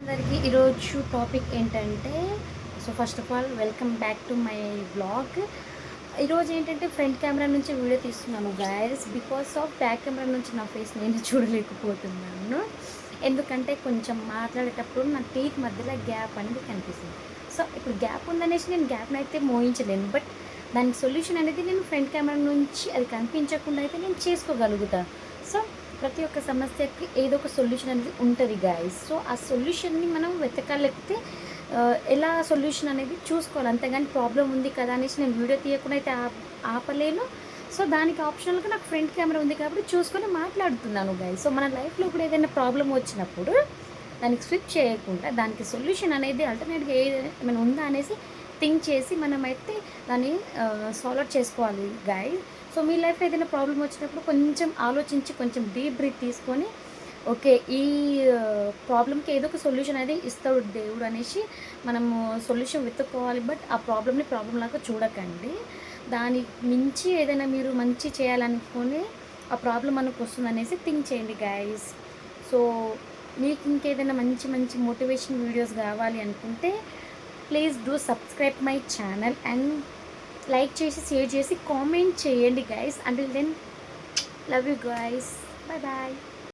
అందరికీ ఈరోజు టాపిక్ ఏంటంటే first of all welcome back to my blog. ఈరోజు ఏంటంటే ఫ్రంట్ కెమెరా నుంచి వీడియో తీస్తున్నాను guys. Because of back camera నుంచి నా ఫేస్ నేను చూడలేకపోతున్నాను. ఎందుకంటే కొంచెం మాట్లాడేటప్పుడు నా టీత్ మధ్యలో గ్యాప్ అనేది కనిపిస్తుంది. సో ఇప్పుడు గ్యాప్ ఉందనేసి నేను గ్యాప్ని అయితే మోయించలేను. బట్ దానికి సొల్యూషన్ అనేది నేను ఫ్రంట్ కెమెరా నుంచి అది కనిపించకుండా అయితే నేను చేసుకోగలుగుతాను. సో ప్రతి ఒక్క సమస్యకి ఏదో ఒక సొల్యూషన్ అనేది ఉంటుంది గాయస్. సో ఆ సొల్యూషన్ని మనం వెతకాలేకపోతే ఎలా సొల్యూషన్ అనేది చూసుకోవాలి. అంతేగాని ప్రాబ్లం ఉంది కదా అనేసి నేను వీడియో తీయకుండా అయితే ఆపలేను. సో దానికి ఆప్షనల్గా నాకు ఫ్రంట్ కెమెరా ఉంది కాబట్టి చూసుకొని మాట్లాడుతున్నాను గాయస్. సో మన లైఫ్లో కూడా ఏదైనా ప్రాబ్లం వచ్చినప్పుడు దానికి స్విచ్ చేయకుండా దానికి సొల్యూషన్ అనేది ఆల్టర్నేట్గా ఏమైనా ఉందా అనేసి థింక్ చేసి మనమైతే దాన్ని సాల్వ్ చేసుకోవాలి గాయస్. సో మీ లైఫ్లో ఏదైనా ప్రాబ్లం వచ్చినప్పుడు కొంచెం ఆలోచించి కొంచెం డీప్ బ్రీత్ తీసుకొని ఓకే ఈ ప్రాబ్లమ్కి ఏదో ఒక సొల్యూషన్ అనేది ఇస్తాడు దేవుడు అనేసి మనము సొల్యూషన్ వెతుక్కోవాలి. బట్ ఆ ప్రాబ్లమ్ని ప్రాబ్లం లాగా చూడకండి. దాని మించి ఏదైనా మీరు మంచి చేయాలనుకొని ఆ ప్రాబ్లం మనకు వస్తుంది అనేసి థింక్ చేయండి గైస్. సో మీకు ఇంకేదైనా మంచి మంచి మోటివేషన్ వీడియోస్ కావాలి అనుకుంటే please do subscribe my channel and like చేసి షేర్ చేసి కామెంట్ చేయండి guys. Until then love you guys. Bye bye.